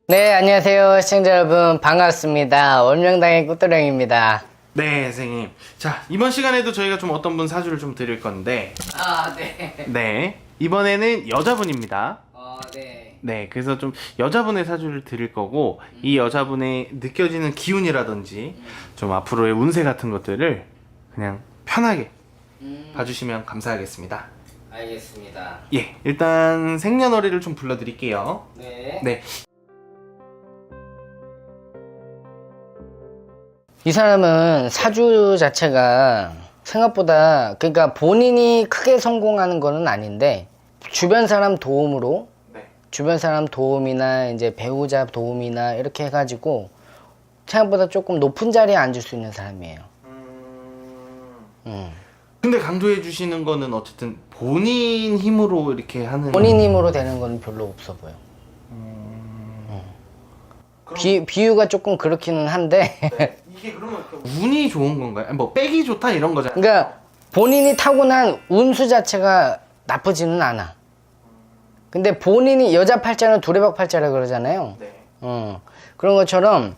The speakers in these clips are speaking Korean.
네, 안녕하세요. 시청자 여러분, 반갑습니다. 월명당의 꽃도령입니다. 네, 선생님. 자, 이번 시간에도 저희가 좀 어떤 분 사주를 좀 드릴 건데, 네. 네, 이번에는 여자분입니다. 네. 네, 그래서 좀 여자분의 사주를 드릴 거고, 이 여자분의 느껴지는 기운이라든지, 좀 앞으로의 운세 같은 것들을 그냥 편하게 봐주시면 감사하겠습니다. 알겠습니다. 예, 일단 생년월일을 좀 불러드릴게요. 네. 네. 이 사람은 사주 자체가 생각보다, 그러니까 본인이 크게 성공하는 거는 아닌데, 주변 사람 도움으로, 네. 주변 사람 도움이나 이제 배우자 도움이나 이렇게 해가지고, 생각보다 조금 높은 자리에 앉을 수 있는 사람이에요. 근데 강조해 주시는 거는 어쨌든 본인 힘으로 이렇게 하는. 본인 힘으로 되는 건 별로 없어 보여. 비유가 조금 그렇기는 한데, 네. 이게 그러면 운이 좋은 건가요? 뭐 빼기 좋다 이런 거잖아요. 그러니까 본인이 타고난 운수 자체가 나쁘지는 않아. 근데 본인이 여자 팔자는 두레박 팔자라 그러잖아요. 네. 그런 것처럼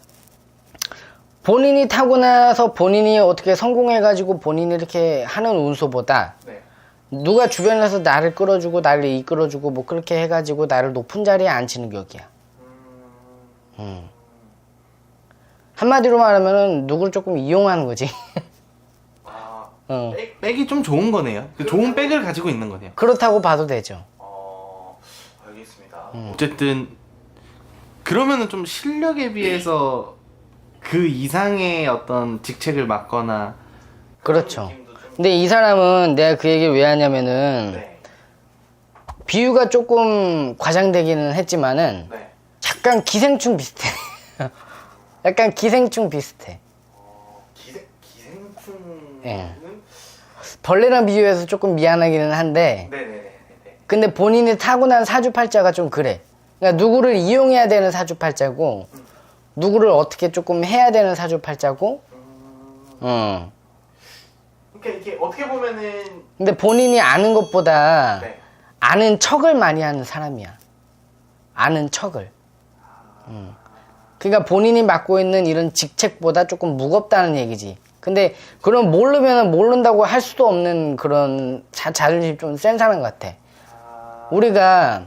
본인이 타고나서 본인이 어떻게 성공해가지고 본인이 이렇게 하는 운수보다 네. 누가 주변에서 나를 끌어주고 나를 이끌어주고 뭐 그렇게 해가지고 나를 높은 자리에 앉히는 격이야. 한마디로 말하면은 누굴 조금 이용하는 거지. 아, 어. 백이 좀 좋은 거네요. 그 좋은 백을 가지고 있는 거네요. 그렇다고 봐도 되죠. 알겠습니다. 어쨌든 그러면은 좀 실력에 비해서 그 이상의 어떤 직책을 맡거나. 그렇죠. 근데 이 사람은 내가 그 얘기를 왜 하냐면은 네. 비유가 조금 과장되기는 했지만은 네. 약간 기생충 비슷해. 약간 기생충 비슷해. 기생충은. 예. 벌레랑 비교해서 조금 미안하기는 한데, 네네네. 근데 본인이 타고난 사주팔자가 좀 그래. 그러니까 누구를 이용해야 되는 사주팔자고, 누구를 어떻게 조금 해야 되는 사주팔자고, 그러니까 이게 어떻게 보면은. 근데 본인이 아는 것보다 네. 아는 척을 많이 하는 사람이야. 아는 척을. 그러니까 본인이 맡고 있는 이런 직책보다 조금 무겁다는 얘기지. 근데 그럼 모르면 모른다고 할 수도 없는 그런 자존심 좀 센 사람 같아. 우리가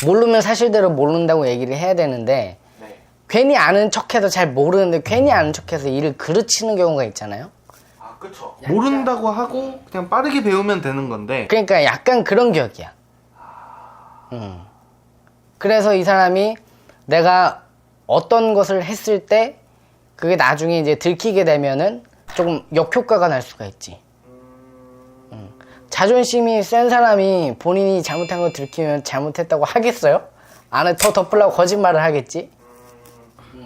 모르면 사실대로 모른다고 얘기를 해야 되는데 네. 괜히 아는 척해서 잘 모르는데 괜히 아는 척해서 일을 그르치는 경우가 있잖아요. 아, 그쵸. 모른다고 하고 그냥 빠르게 배우면 되는 건데. 그러니까 약간 그런 격이야. 그래서 이 사람이 내가 어떤 것을 했을 때 그게 나중에 이제 들키게 되면은 조금 역효과가 날 수가 있지. 자존심이 센 사람이 본인이 잘못한 거 들키면 잘못했다고 하겠어요? 안에 더 덮으려고 거짓말을 하겠지?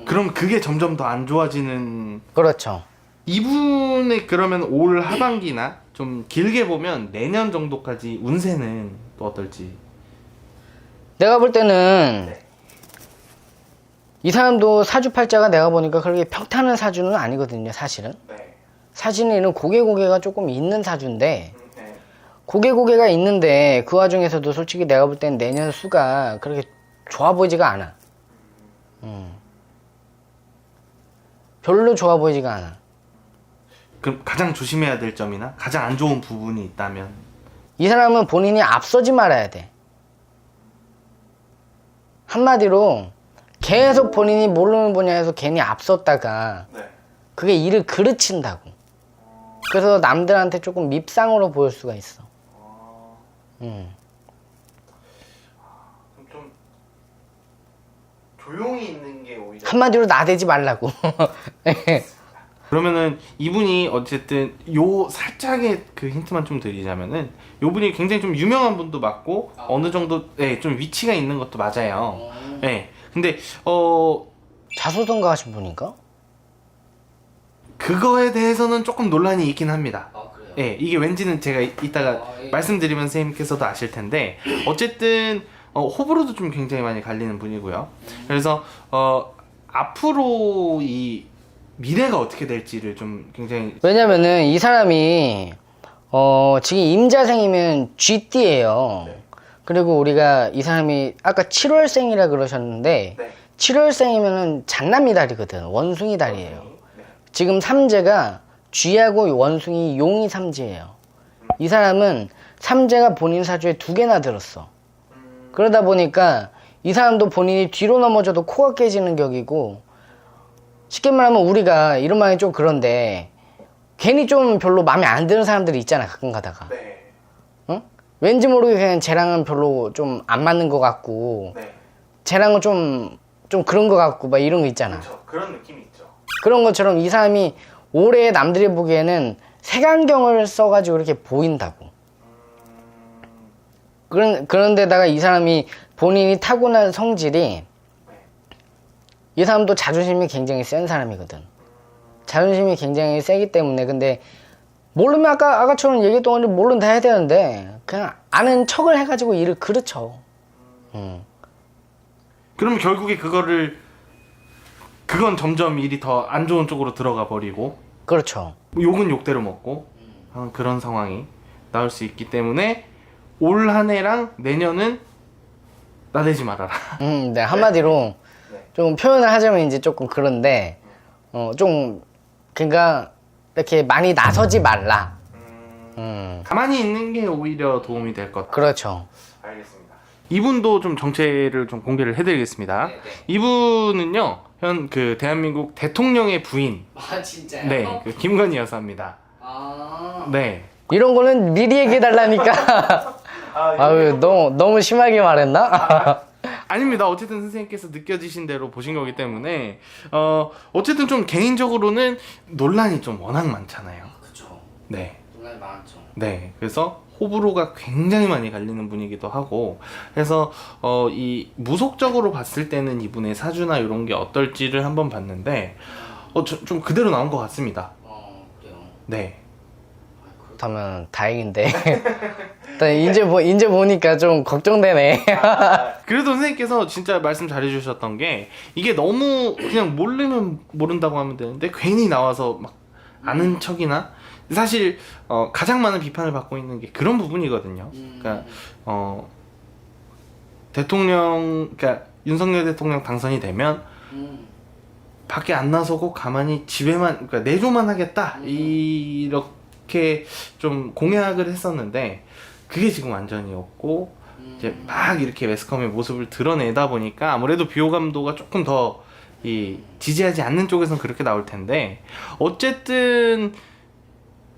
그럼 그게 점점 더 안 좋아지는. 그렇죠. 이분의 그러면 올 하반기나 좀 길게 보면 내년 정도까지 운세는 또 어떨지. 내가 볼 때는 이 사람도 사주팔자가 내가 보니까 그렇게 평탄한 사주는 아니거든요, 사실은. 네. 사실은 이런 고개고개가 조금 있는 사주인데 고개고개가 있는데 그 와중에서도 솔직히 내가 볼 땐 내년 수가 그렇게 좋아 보이지가 않아. 별로 좋아 보이지가 않아. 그럼 가장 조심해야 될 점이나 가장 안 좋은 부분이 있다면. 이 사람은 본인이 앞서지 말아야 돼. 한마디로 계속 본인이 모르는 분야에서 괜히 앞섰다가 그게 일을 그르친다고. 그래서 남들한테 조금 밉상으로 보일 수가 있어. 좀 조용히 있는 게 오히려. 한마디로 나대지 말라고. 그러면은 이분이 어쨌든 요 살짝의 그 힌트만 좀 드리자면은 요분이 굉장히 좀 유명한 분도 맞고 어느 정도 좀 위치가 있는 것도 맞아요. 근데 자수성가 하신 분인가? 그거에 대해서는 조금 논란이 있긴 합니다. 그래요? 이게 왠지는 제가 이따가 말씀드리면 선생님께서도 아실 텐데 어쨌든 호불호도 좀 굉장히 많이 갈리는 분이고요. 그래서 앞으로 이 미래가 어떻게 될지를 좀 굉장히. 왜냐면은 이 사람이 지금 임자생이면 쥐띠예요. 그리고 우리가 이 사람이 아까 7월생이라 그러셨는데 7월생이면은 잔남이 달이거든. 원숭이 달이에요. 지금 삼재가 쥐하고 원숭이 용이 삼재예요. 이 사람은 삼재가 본인 사주에 2개나 들었어. 그러다 보니까 이 사람도 본인이 뒤로 넘어져도 코가 깨지는 격이고, 쉽게 말하면 우리가 이런 말이 좀 그런데 괜히 좀 별로 마음에 안 드는 사람들이 있잖아, 가끔 가다가. 네. 응? 왠지 모르게 그냥 쟤랑은 별로 좀 안 맞는 것 같고, 네. 쟤랑은 좀 그런 것 같고 막 이런 거 있잖아. 그렇죠. 그런 느낌이 있죠. 그런 것처럼 이 사람이 올해 남들이 보기에는 색안경을 써가지고 이렇게 보인다고. 그런데다가 이 사람이 본인이 타고난 성질이, 이 사람도 자존심이 굉장히 센 사람이거든. 자존심이 굉장히 세기 때문에. 근데 모르면 아까처럼 얘기했던 건 모른다 해야 되는데 그냥 아는 척을 해가지고 일을 그르쳐. 그러면 결국에 그건 점점 일이 더 안 좋은 쪽으로 들어가 버리고, 그렇죠. 욕은 욕대로 먹고 하는 그런 상황이 나올 수 있기 때문에 올 한 해랑 내년은 나대지 말아라. 네, 한마디로 네. 좀 표현을 하자면 이제 조금 그런데, 좀, 그러니까 이렇게 많이 나서지 말라. 가만히 있는 게 오히려 도움이 될 것 같아요. 그렇죠. 알겠습니다. 이분도 좀 정체를 좀 공개를 해드리겠습니다. 네네. 이분은요, 현 대한민국 대통령의 부인, 아, 진짜요? 네, 김건희 여사입니다. 아. 네. 이런 거는 미리 얘기해달라니까. 아유, 너무 심하게 말했나? 아닙니다. 어쨌든 선생님께서 느껴지신 대로 보신 거기 때문에 어쨌든 좀 개인적으로는 논란이 좀 워낙 많잖아요. 그쵸. 네. 논란이 많죠. 네. 그래서 호불호가 굉장히 많이 갈리는 분이기도 하고, 그래서 이 무속적으로 봤을 때는 이분의 사주나 이런 게 어떨지를 한번 봤는데 좀 그대로 나온 것 같습니다. 그래요. 네. 그렇다면 다행인데. 일단 이제 보니까 좀 걱정되네. 그래도 선생님께서 진짜 말씀 잘해주셨던 게, 이게 너무 그냥 모르면 모른다고 하면 되는데 괜히 나와서 막 아는 척이나, 사실 가장 많은 비판을 받고 있는 게 그런 부분이거든요. 그러니까 그러니까 윤석열 대통령 당선이 되면 밖에 안 나서고 가만히 집에만, 그러니까 내조만 하겠다, 이렇게 좀 공약을 했었는데 그게 지금 완전히 없고, 이제 막 이렇게 매스컴의 모습을 드러내다 보니까 아무래도 비호감도가 조금 더 지지하지 않는 쪽에서는 그렇게 나올 텐데, 어쨌든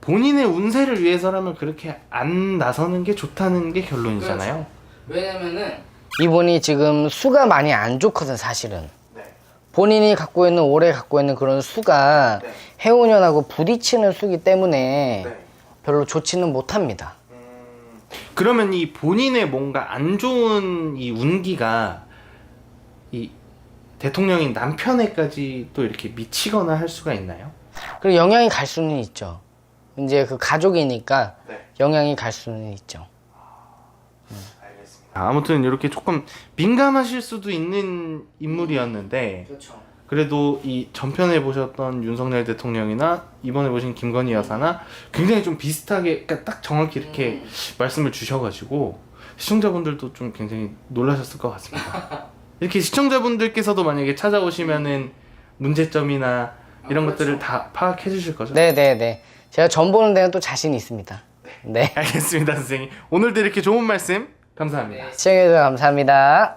본인의 운세를 위해서라면 그렇게 안 나서는 게 좋다는 게 결론이잖아요. 그렇죠. 왜냐면은 이분이 지금 수가 많이 안 좋거든, 사실은. 네. 본인이 올해 갖고 있는 그런 수가 네. 해운년하고 부딪히는 수기 때문에 네. 별로 좋지는 못합니다. 그러면 이 본인의 뭔가 안 좋은 이 운기가 이 대통령인 남편에까지 또 이렇게 미치거나 할 수가 있나요? 그리고 영향이 갈 수는 있죠. 이제 그 가족이니까 네. 영향이 갈 수는 있죠. 알겠습니다. 아무튼 이렇게 조금 민감하실 수도 있는 인물이었는데, 그렇죠. 그래도 이 전편에 보셨던 윤석열 대통령이나 이번에 보신 김건희 여사나 굉장히 좀 비슷하게, 그러니까 딱 정확히 이렇게 말씀을 주셔가지고 시청자분들도 좀 굉장히 놀라셨을 것 같습니다. 이렇게 시청자분들께서도 만약에 찾아오시면은 문제점이나 이런 것들을 다 파악해 주실 거죠? 네네네. 제가 전 보는 데는 또 자신이 있습니다. 네. 알겠습니다, 선생님. 오늘도 이렇게 좋은 말씀 감사합니다. 시청해주셔서 감사합니다.